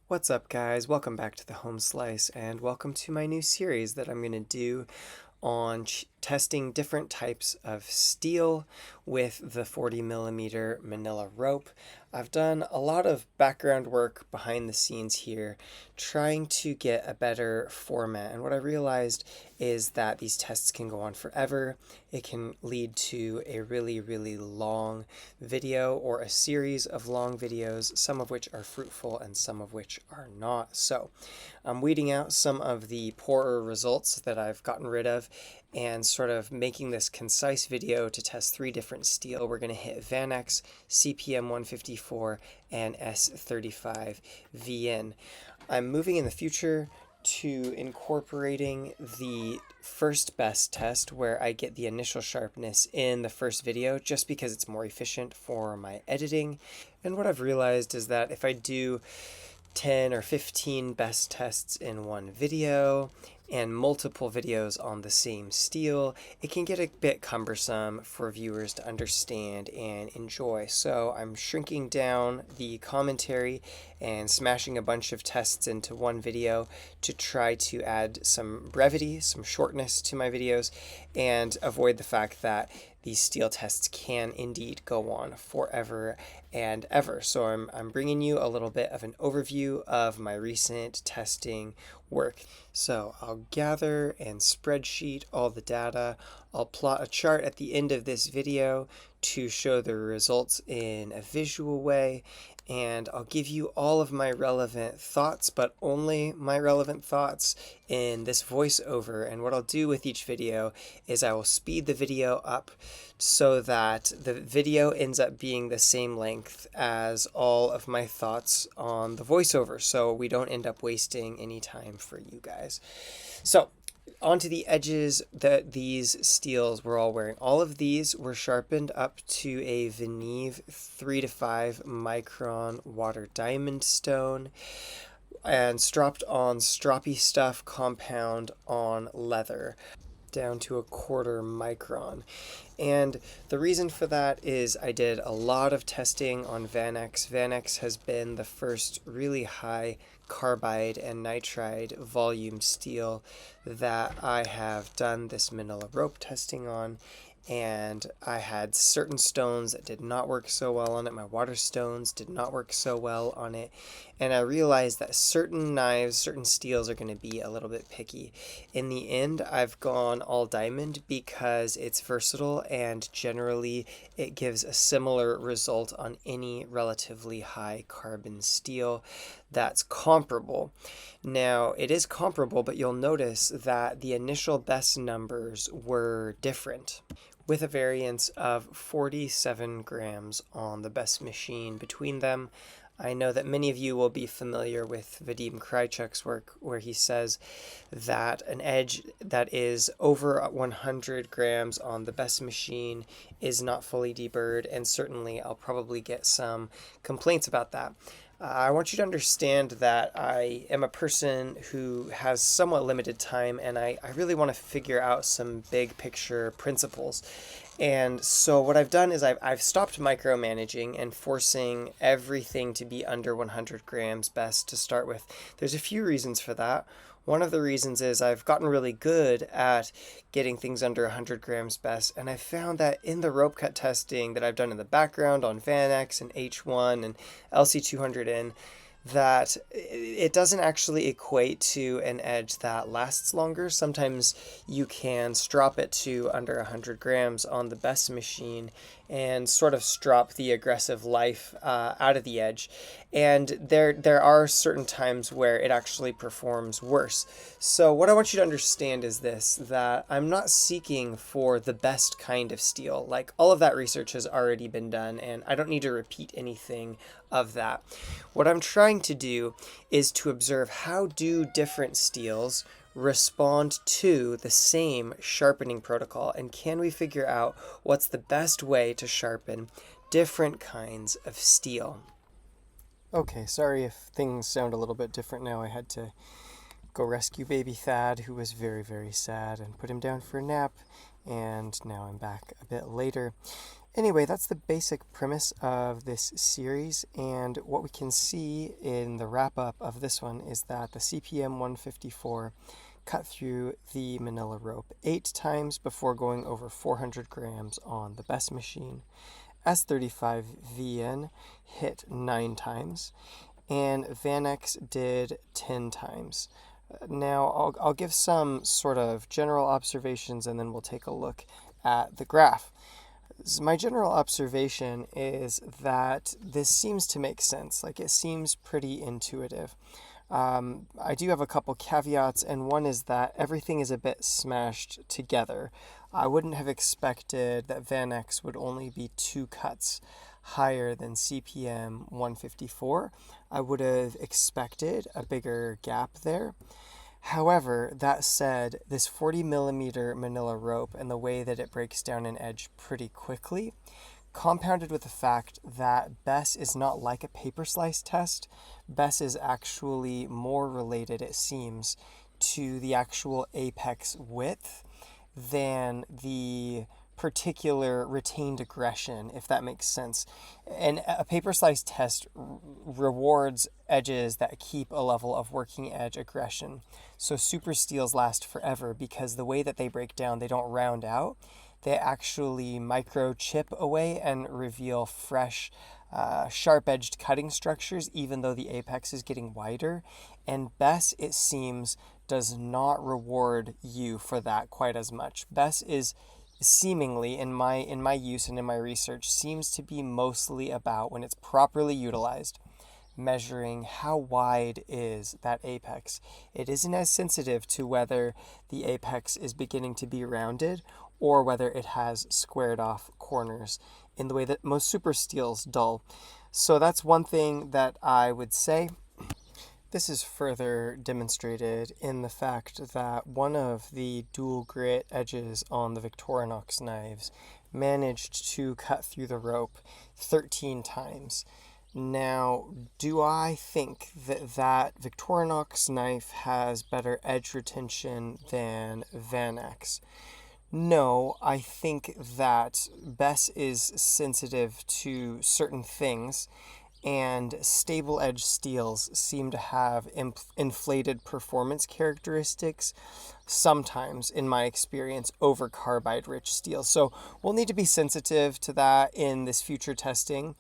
What's up, guys? Welcome back to the Home Slice, and welcome to my new series that I'm going to do on testing different types of steel with the 40mm Manila Rope. I've done a lot of background work behind the scenes here, trying to get a better format, and what I realized is that these tests can go on forever. It can lead to a really long video or a series of long videos, some of which are fruitful and some of which are not. So I'm weeding out some of the poorer results that I've gotten rid of and sort of making this concise video to test three different steel. We're going to hit Vanax, CPM154, and S35VN. I'm moving in the future to incorporating the first best test where I get the initial sharpness in the first video just because it's more efficient for my editing. And what I've realized is that if I do 10 or 15 best tests in one video and multiple videos on the same steel, it can get a bit cumbersome for viewers to understand and enjoy. So I'm shrinking down the commentary and smashing a bunch of tests into one video to try to add some brevity, some shortness to my videos, and avoid the fact that these steel tests can indeed go on forever and ever. So I'm bringing you a little bit of an overview of my recent testing work. So I'll gather and spreadsheet all the data. I'll plot a chart at the end of this video to show the results in a visual way, and I'll give you all of my relevant thoughts, but only my relevant thoughts in this voiceover. And what I'll do with each video is I will speed the video up so that the video ends up being the same length as all of my thoughts on the voiceover, so we don't end up wasting any time for you guys. So onto the edges that these steels were all wearing. All of these were sharpened up to a Veneve 3 to 5 micron water diamond stone and stropped on stroppy stuff compound on leather down to a 1/4 micron. And the reason for that is I did a lot of testing on Vanax. Vanax has been the first really high carbide and nitride volume steel that I have done this Manila Rope testing on, and I had certain stones that did not work so well on it. My water stones did not work so well on it, and I realized that certain knives, certain steels are going to be a little bit picky. In the end, I've gone all diamond because it's versatile and generally it gives a similar result on any relatively high carbon steel that's comparable. Now, it is comparable, but you'll notice that the initial best numbers were different, with a variance of 47 grams on the best machine between them. I know that many of you will be familiar with Vadim Krychuk's work, where he says that an edge that is over 100 grams on the best machine is not fully deburred, and certainly I'll probably get some complaints about that. I want you to understand that I am a person who has somewhat limited time, and I really want to figure out some big picture principles. And so what I've done is I've stopped micromanaging and forcing everything to be under 100 grams best to start with. There's a few reasons for that. One of the reasons is I've gotten really good at getting things under 100 grams best, and I found that in the rope cut testing that I've done in the background on Vanax and H1 and LC200N, that it doesn't actually equate to an edge that lasts longer. Sometimes you can strop it to under 100 grams on the best machine and sort of strop the aggressive life out of the edge. And there are certain times where it actually performs worse. So what I want you to understand is this, that I'm not seeking for the best kind of steel. Like, all of that research has already been done, and I don't need to repeat anything of that. What I'm trying to do is to observe how do different steels respond to the same sharpening protocol, and can we figure out what's the best way to sharpen different kinds of steel. Okay, sorry if things sound a little bit different now. I had to go rescue baby Thad, who was very sad, and put him down for a nap, and now I'm back a bit later. Anyway, that's the basic premise of this series, and what we can see in the wrap-up of this one is that the CPM154 cut through the Manila Rope 8 times before going over 400 grams on the best machine. S35VN hit 9 times, and Vanax did 10 times. Now, I'll give some sort of general observations, and then we'll take a look at the graph. So my general observation is that this seems to make sense. Like, it seems pretty intuitive. I do have a couple caveats, and one is that everything is a bit smashed together. I wouldn't have expected that Vanax would only be 2 cuts higher than CPM 154. I would have expected a bigger gap there. However, that said, this 40 millimeter Manila Rope and the way that it breaks down an edge pretty quickly, compounded with the fact that BESS is not like a paper slice test. BESS is actually more related, it seems, to the actual apex width than the particular retained aggression, if that makes sense. And a paper slice test rewards edges that keep a level of working edge aggression. So super steels last forever because the way that they break down, they don't round out. They actually microchip away and reveal fresh, sharp-edged cutting structures, even though the apex is getting wider. And BESS, it seems, does not reward you for that quite as much. BESS is seemingly, in my use and in my research, seems to be mostly about, when it's properly utilized, measuring how wide is that apex. It isn't as sensitive to whether the apex is beginning to be rounded or whether it has squared off corners in the way that most super steels dull. So that's one thing that I would say. This is further demonstrated in the fact that one of the dual grit edges on the Victorinox knives managed to cut through the rope 13 times. Now, do I think that Victorinox knife has better edge retention than Vanax? No, I think that BESS is sensitive to certain things, and stable edge steels seem to have inflated performance characteristics sometimes, in my experience, over carbide rich steels. So we'll need to be sensitive to that in this future testing.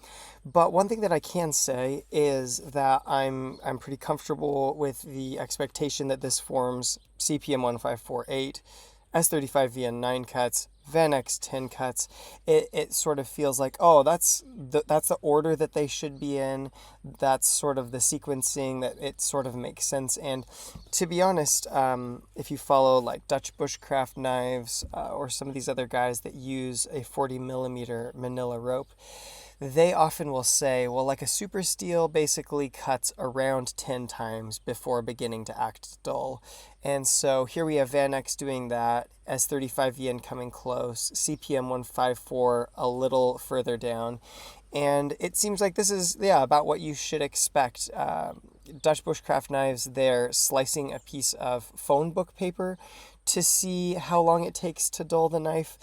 But one thing that I can say is that I'm pretty comfortable with the expectation that this forms CPM 1548, S35VN 9 cuts, Vanax 10 cuts. It sort of feels like, oh, that's the order that they should be in. That's sort of the sequencing that it sort of makes sense. And to be honest, if you follow like Dutch bushcraft knives or some of these other guys that use a 40 millimeter Manila Rope, they often will say, well, like a super steel basically cuts around 10 times before beginning to act dull. And so here we have Vanax doing that, S35VN coming close, CPM 154 a little further down. And it seems like this is, about what you should expect. Dutch bushcraft knives, they're slicing a piece of phone book paper to see how long it takes to dull the knife.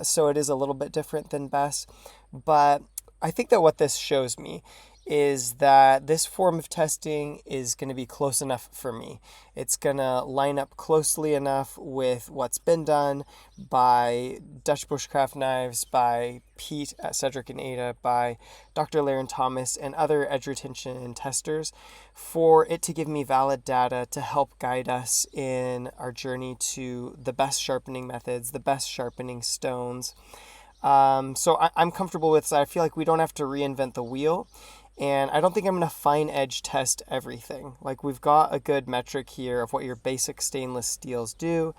So it is a little bit different than BESS. But I think that what this shows me is that this form of testing is going to be close enough for me. It's going to line up closely enough with what's been done by Dutch bushcraft knives, by Pete at Cedric and Ada, by Dr. Laren Thomas, and other edge retention testers for it to give me valid data to help guide us in our journey to the best sharpening methods, the best sharpening stones. So I'm comfortable with this. I feel like we don't have to reinvent the wheel. And I don't think I'm going to fine edge test everything. Like, we've got a good metric here of what your basic stainless steels do.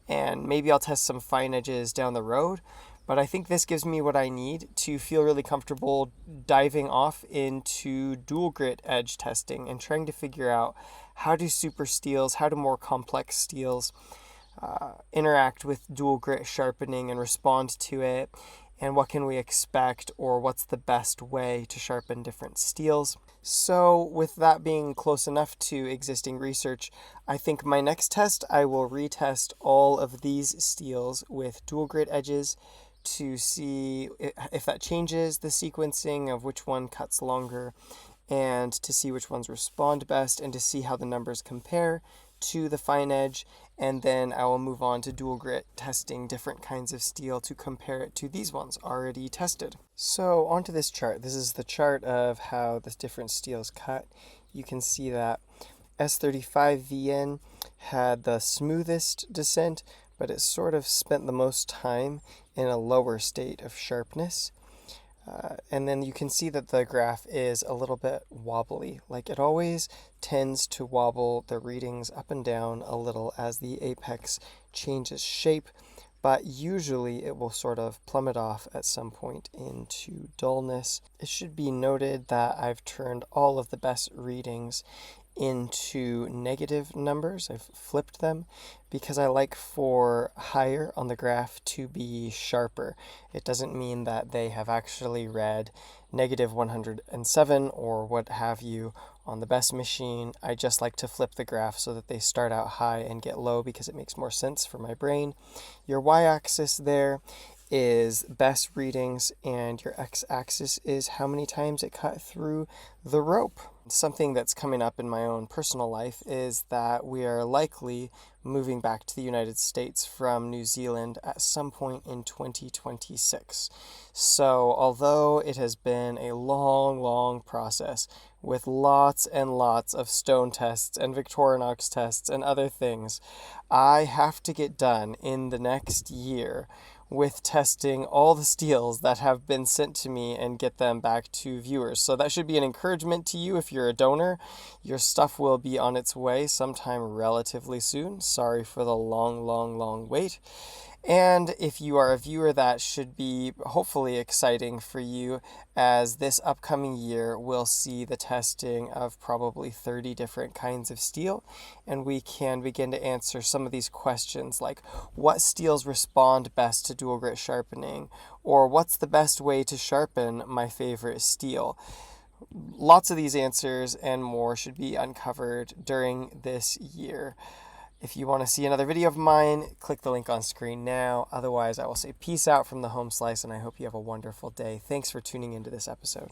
And maybe I'll test some fine edges down the road. But I think this gives me what I need to feel really comfortable diving off into dual grit edge testing and trying to figure out how do super steels, how do more complex steels interact with dual grit sharpening and respond to it, and what can we expect, or what's the best way to sharpen different steels. So with that being close enough to existing research, I think my next test, I will retest all of these steels with dual grit edges, to see if that changes the sequencing of which one cuts longer, and to see which ones respond best, and to see how the numbers compare to the fine edge. And then I will move on to dual grit, testing different kinds of steel to compare it to these ones already tested. So onto this chart. This is the chart of how the different steels cut. You can see that S35VN had the smoothest descent, but it sort of spent the most time in a lower state of sharpness. And then you can see that the graph is a little bit wobbly. Like, it always tends to wobble the readings up and down a little as the apex changes shape, but usually it will sort of plummet off at some point into dullness. It should be noted that I've turned all of the best readings into negative numbers. I've flipped them because I like for higher on the graph to be sharper. It doesn't mean that they have actually read negative 107 or what have you on the best machine. I just like to flip the graph so that they start out high and get low because it makes more sense for my brain. Your y-axis there is best readings, and your x-axis is how many times it cut through the rope. Something that's coming up in my own personal life is that we are likely moving back to the United States from New Zealand at some point in 2026. So although it has been a long process with lots and lots of stone tests and Victorinox tests and other things, I have to get done in the next year with testing all the steels that have been sent to me and get them back to viewers. So that should be an encouragement to you if you're a donor. Your stuff will be on its way sometime relatively soon. Sorry for the long wait. And if you are a viewer, that should be hopefully exciting for you, as this upcoming year will see the testing of probably 30 different kinds of steel, and we can begin to answer some of these questions like what steels respond best to dual grit sharpening, or what's the best way to sharpen my favorite steel. Lots of these answers and more should be uncovered during this year. If you want to see another video of mine, click the link on screen now. Otherwise, I will say peace out from the home slice, and I hope you have a wonderful day. Thanks for tuning into this episode.